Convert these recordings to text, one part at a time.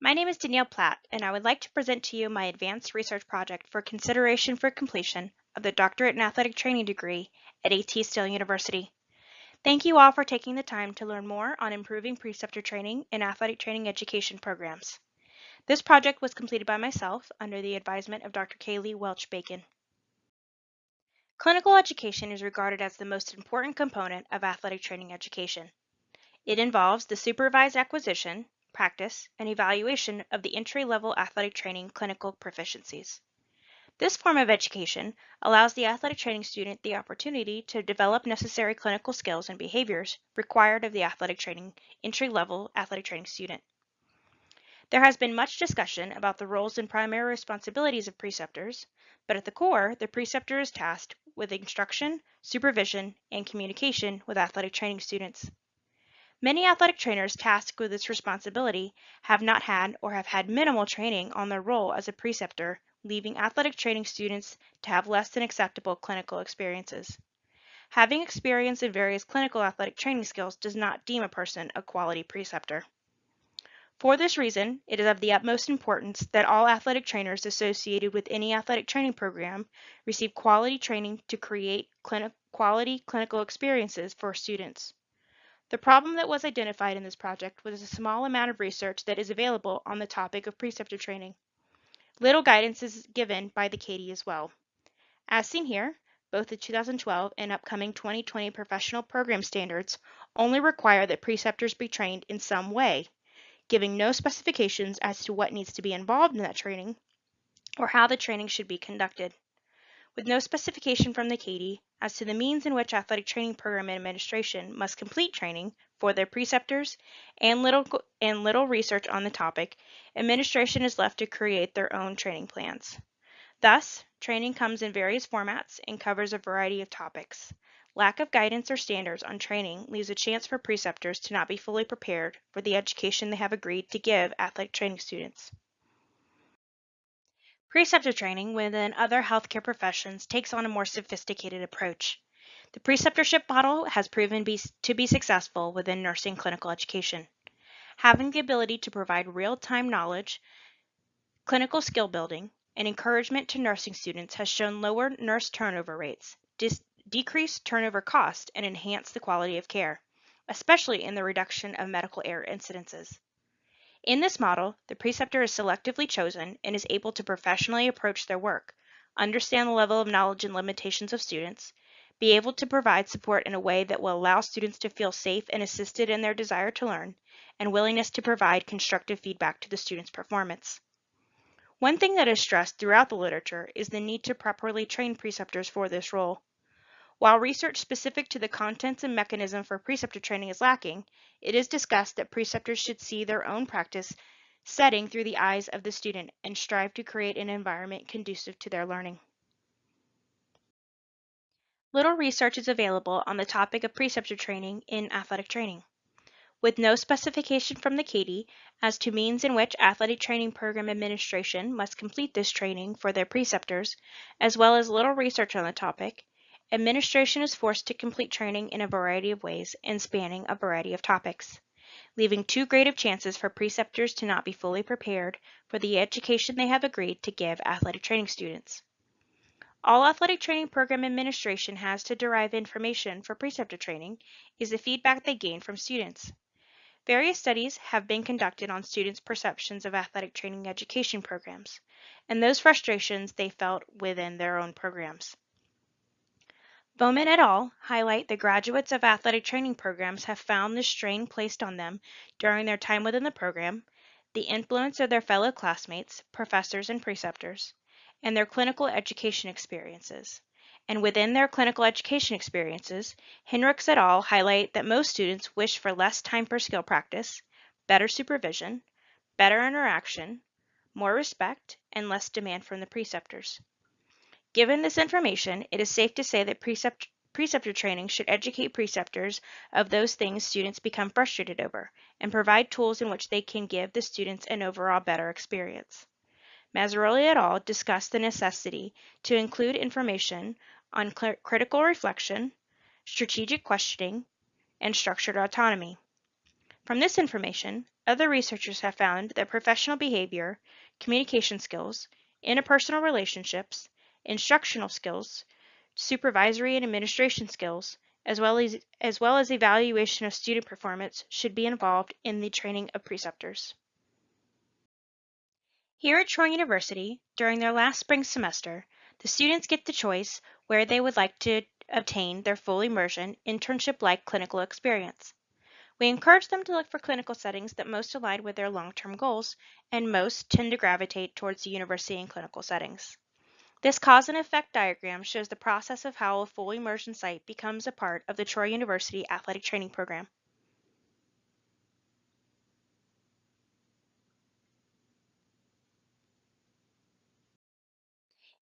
My name is Danielle Platt, and I would like to present to you my advanced research project for consideration for completion of the Doctorate in Athletic Training degree at A.T. Still University. Thank you all for taking the time to learn more on improving preceptor training in athletic training education programs. This project was completed by myself under the advisement of Dr. Kaylee Welch-Bacon. Clinical education is regarded as the most important component of athletic training education. It involves the supervised acquisition, practice, and evaluation of the entry-level athletic training clinical proficiencies. This form of education allows the athletic training student the opportunity to develop necessary clinical skills and behaviors required of the entry-level athletic training student. There has been much discussion about the roles and primary responsibilities of preceptors, but at the core, the preceptor is tasked with instruction, supervision, and communication with athletic training students. Many athletic trainers tasked with this responsibility have not had or have had minimal training on their role as a preceptor, leaving athletic training students to have less than acceptable clinical experiences. Having experience in various clinical athletic training skills does not deem a person a quality preceptor. For this reason, it is of the utmost importance that all athletic trainers associated with any athletic training program receive quality training to create quality clinical experiences for students. The problem that was identified in this project was a small amount of research that is available on the topic of preceptor training. Little guidance is given by the CATIE as well. As seen here, both the 2012 and upcoming 2020 professional program standards only require that preceptors be trained in some way, giving no specifications as to what needs to be involved in that training or how the training should be conducted. With no specification from the CATIE as to the means in which athletic training program administration must complete training for their preceptors and little research on the topic, administration is left to create their own training plans. Thus, training comes in various formats and covers a variety of topics. Lack of guidance or standards on training leaves a chance for preceptors to not be fully prepared for the education they have agreed to give athletic training students. Preceptor training within other healthcare professions takes on a more sophisticated approach. The preceptorship model has proven to be successful within nursing clinical education. Having the ability to provide real-time knowledge, clinical skill building, and encouragement to nursing students has shown lower nurse turnover rates, decreased turnover cost, and enhanced the quality of care, especially in the reduction of medical error incidences. In this model, the preceptor is selectively chosen and is able to professionally approach their work, understand the level of knowledge and limitations of students, be able to provide support in a way that will allow students to feel safe and assisted in their desire to learn, and willingness to provide constructive feedback to the student's performance. One thing that is stressed throughout the literature is the need to properly train preceptors for this role. While research specific to the contents and mechanism for preceptor training is lacking, it is discussed that preceptors should see their own practice setting through the eyes of the student and strive to create an environment conducive to their learning. Little research is available on the topic of preceptor training in athletic training. With no specification from the CATIE as to means in which athletic training program administration must complete this training for their preceptors, as well as little research on the topic, administration is forced to complete training in a variety of ways and spanning a variety of topics, leaving too great of chances for preceptors to not be fully prepared for the education they have agreed to give athletic training students. All athletic training program administration has to derive information for preceptor training is the feedback they gain from students. Various studies have been conducted on students' perceptions of athletic training education programs, and those frustrations they felt within their own programs. Bowman et al. Highlight that graduates of athletic training programs have found the strain placed on them during their time within the program, the influence of their fellow classmates, professors, and preceptors, and their clinical education experiences. And within their clinical education experiences, Hendricks et al. Highlight that most students wish for less time for skill practice, better supervision, better interaction, more respect, and less demand from the preceptors. Given this information, it is safe to say that preceptor training should educate preceptors of those things students become frustrated over and provide tools in which they can give the students an overall better experience. Mazzaroli et al. Discussed the necessity to include information on critical reflection, strategic questioning, and structured autonomy. From this information, other researchers have found that professional behavior, communication skills, interpersonal relationships, instructional skills, supervisory and administration skills, as well as evaluation of student performance should be involved in the training of preceptors. Here at Troy University, during their last spring semester, the students get the choice where they would like to obtain their full immersion internship-like clinical experience. We encourage them to look for clinical settings that most align with their long-term goals, and most tend to gravitate towards the university and clinical settings. This cause and effect diagram shows the process of how a full immersion site becomes a part of the Troy University athletic training program.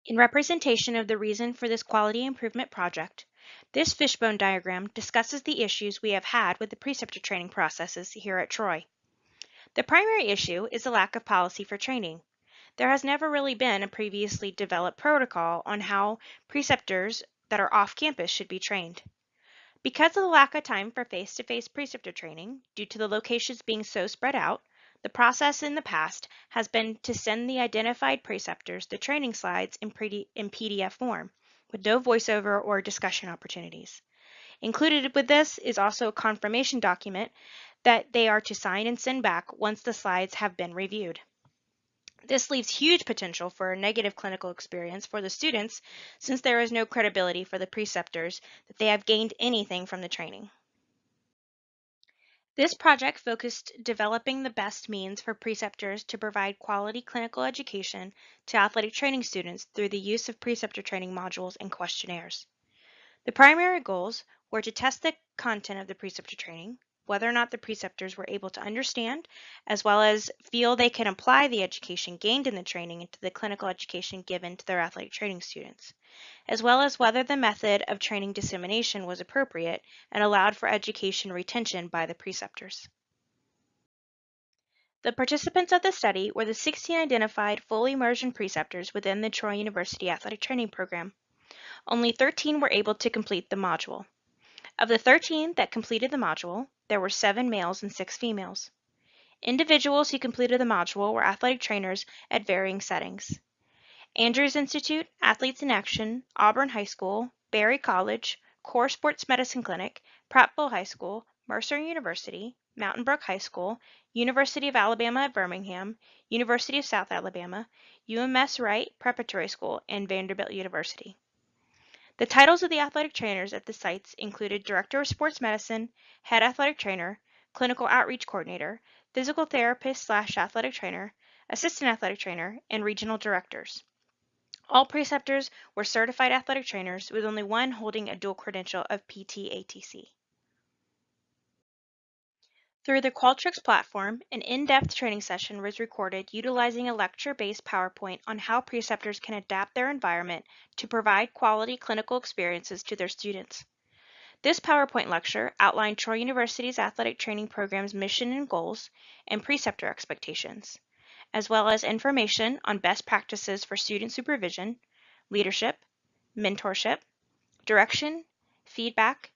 In representation of the reason for this quality improvement project, this fishbone diagram discusses the issues we have had with the preceptor training processes here at Troy. The primary issue is the lack of policy for training. There has never really been a previously developed protocol on how preceptors that are off campus should be trained. Because of the lack of time for face-to-face preceptor training, due to the locations being so spread out, the process in the past has been to send the identified preceptors the training slides in PDF form, with no voiceover or discussion opportunities. Included with this is also a confirmation document that they are to sign and send back once the slides have been reviewed. This leaves huge potential for a negative clinical experience for the students, since there is no credibility for the preceptors that they have gained anything from the training. This project focused developing the best means for preceptors to provide quality clinical education to athletic training students through the use of preceptor training modules and questionnaires. The primary goals were to test the content of the preceptor training, whether or not the preceptors were able to understand, as well as feel they can apply the education gained in the training into the clinical education given to their athletic training students, as well as whether the method of training dissemination was appropriate and allowed for education retention by the preceptors. The participants of the study were the 16 identified full immersion preceptors within the Troy University Athletic Training Program. Only 13 were able to complete the module. Of the 13 that completed the module, there were 7 males and 6 females. Individuals who completed the module were athletic trainers at varying settings. Andrews Institute, Athletes in Action, Auburn High School, Berry College, Core Sports Medicine Clinic, Prattville High School, Mercer University, Mountain Brook High School, University of Alabama at Birmingham, University of South Alabama, UMS Wright Preparatory School, and Vanderbilt University. The titles of the athletic trainers at the sites included Director of Sports Medicine, Head Athletic Trainer, Clinical Outreach Coordinator, Physical Therapist/Athletic Trainer, Assistant Athletic Trainer, and Regional Directors. All preceptors were certified athletic trainers, with only one holding a dual credential of PT/ATC. Through the Qualtrics platform, an in-depth training session was recorded utilizing a lecture-based PowerPoint on how preceptors can adapt their environment to provide quality clinical experiences to their students. This PowerPoint lecture outlined Troy University's athletic training program's mission and goals and preceptor expectations, as well as information on best practices for student supervision, leadership, mentorship, direction, feedback,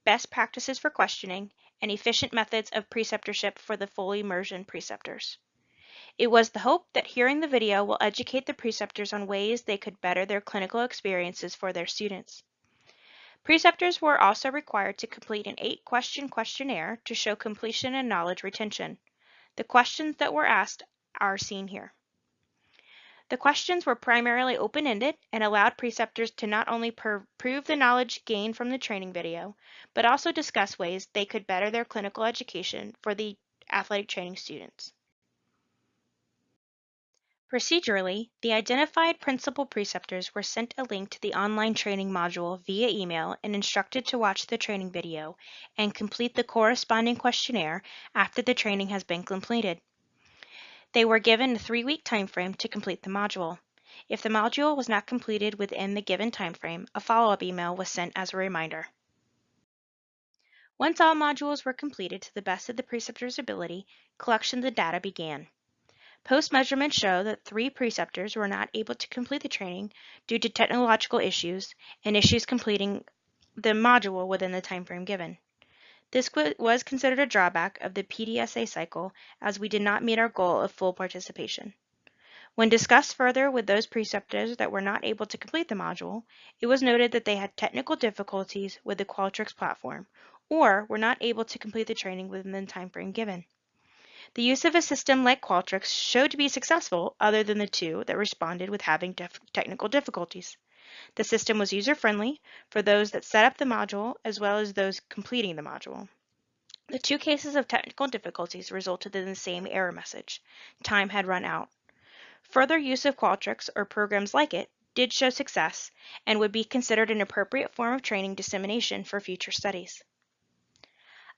best practices for questioning, and efficient methods of preceptorship for the full immersion preceptors. It was the hope that hearing the video will educate the preceptors on ways they could better their clinical experiences for their students. Preceptors were also required to complete an 8-question questionnaire to show completion and knowledge retention. The questions that were asked are seen here. The questions were primarily open-ended and allowed preceptors to not only prove the knowledge gained from the training video, but also discuss ways they could better their clinical education for the athletic training students. Procedurally, the identified principal preceptors were sent a link to the online training module via email and instructed to watch the training video and complete the corresponding questionnaire after the training has been completed. They were given a 3-week time frame to complete the module. If the module was not completed within the given time frame, a follow-up email was sent as a reminder. Once all modules were completed to the best of the preceptor's ability, collection of the data began. Post-measurements show that 3 preceptors were not able to complete the training due to technological issues and issues completing the module within the time frame given. This was considered a drawback of the PDSA cycle as we did not meet our goal of full participation. When discussed further with those preceptors that were not able to complete the module, it was noted that they had technical difficulties with the Qualtrics platform or were not able to complete the training within the timeframe given. The use of a system like Qualtrics showed to be successful other than the two that responded with having technical difficulties. The system was user-friendly for those that set up the module as well as those completing the module. The two cases of technical difficulties resulted in the same error message. Time had run out. Further use of Qualtrics or programs like it did show success and would be considered an appropriate form of training dissemination for future studies.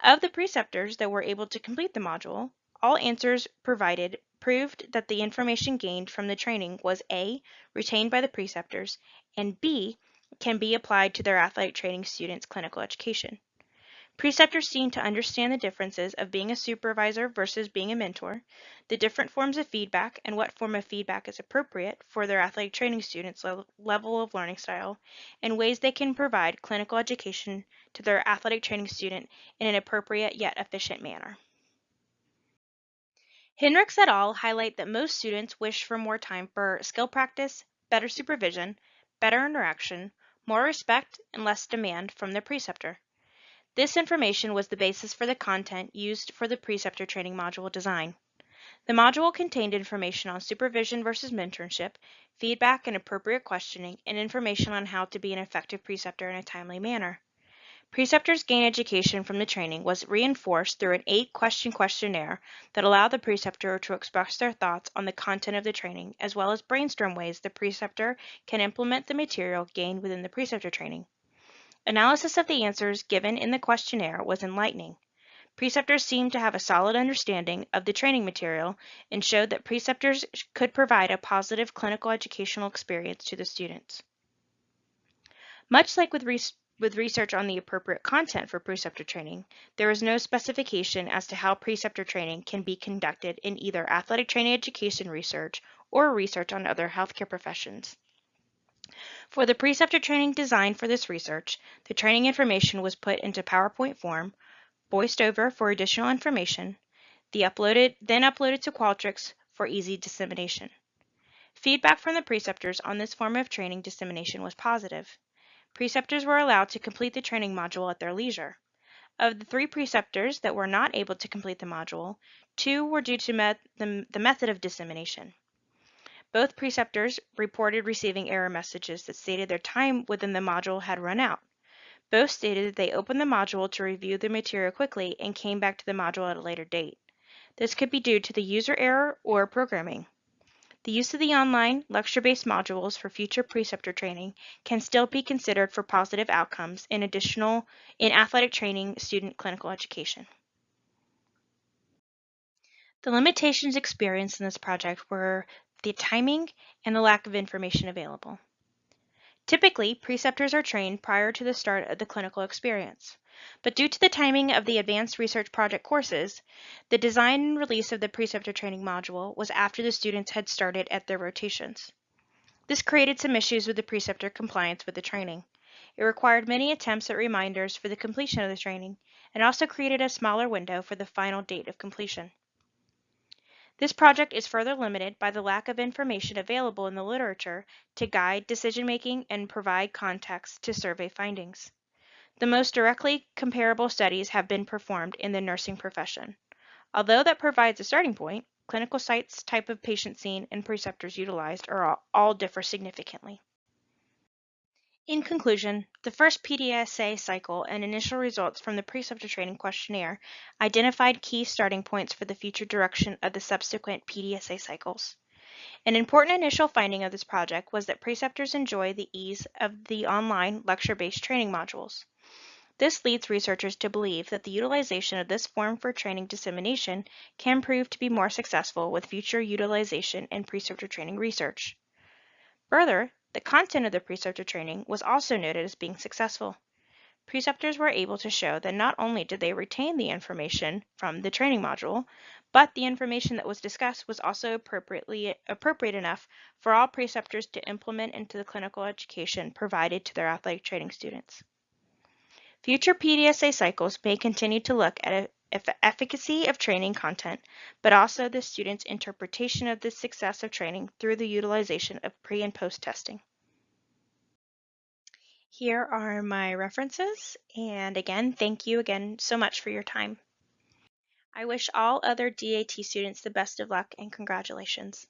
Of the preceptors that were able to complete the module, all answers provided proved that the information gained from the training was A, retained by the preceptors, and B, can be applied to their athletic training students' clinical education. Preceptors seem to understand the differences of being a supervisor versus being a mentor, the different forms of feedback and what form of feedback is appropriate for their athletic training students' level of learning style, and ways they can provide clinical education to their athletic training student in an appropriate yet efficient manner. Hendricks et al. Highlight that most students wish for more time for skill practice, better supervision, better interaction, more respect, and less demand from their preceptor. This information was the basis for the content used for the preceptor training module design. The module contained information on supervision versus mentorship, feedback and appropriate questioning, and information on how to be an effective preceptor in a timely manner. Preceptors gain education from the training was reinforced through an 8-question questionnaire that allowed the preceptor to express their thoughts on the content of the training, as well as brainstorm ways the preceptor can implement the material gained within the preceptor training. Analysis of the answers given in the questionnaire was enlightening. Preceptors seemed to have a solid understanding of the training material and showed that preceptors could provide a positive clinical educational experience to the students. Much like with research on the appropriate content for preceptor training, there is no specification as to how preceptor training can be conducted in either athletic training education research or research on other healthcare professions. For the preceptor training designed for this research, the training information was put into PowerPoint form, voiced over for additional information, then uploaded to Qualtrics for easy dissemination. Feedback from the preceptors on this form of training dissemination was positive. Preceptors were allowed to complete the training module at their leisure. Of the 3 preceptors that were not able to complete the module, 2 were due to the method of dissemination. Both preceptors reported receiving error messages that stated their time within the module had run out. Both stated that they opened the module to review the material quickly and came back to the module at a later date. This could be due to the user error or programming. The use of the online, lecture-based modules for future preceptor training can still be considered for positive outcomes in athletic training student clinical education. The limitations experienced in this project were the timing and the lack of information available. Typically, preceptors are trained prior to the start of the clinical experience, but due to the timing of the Advanced Research Project courses, the design and release of the preceptor training module was after the students had started at their rotations. This created some issues with the preceptor compliance with the training. It required many attempts at reminders for the completion of the training, and also created a smaller window for the final date of completion. This project is further limited by the lack of information available in the literature to guide decision-making and provide context to survey findings. The most directly comparable studies have been performed in the nursing profession. Although that provides a starting point, clinical sites, type of patient seen, and preceptors utilized all differ significantly. In conclusion, the first PDSA cycle and initial results from the preceptor training questionnaire identified key starting points for the future direction of the subsequent PDSA cycles. An important initial finding of this project was that preceptors enjoy the ease of the online lecture-based training modules. This leads researchers to believe that the utilization of this form for training dissemination can prove to be more successful with future utilization in preceptor training research. Further, the content of the preceptor training was also noted as being successful. Preceptors were able to show that not only did they retain the information from the training module, but the information that was discussed was also appropriate enough for all preceptors to implement into the clinical education provided to their athletic training students. Future PDSA cycles may continue to look at efficacy of training content, but also the student's interpretation of the success of training through the utilization of pre and post testing. Here are my references, and again, thank you again so much for your time. I wish all other DAT students the best of luck and congratulations.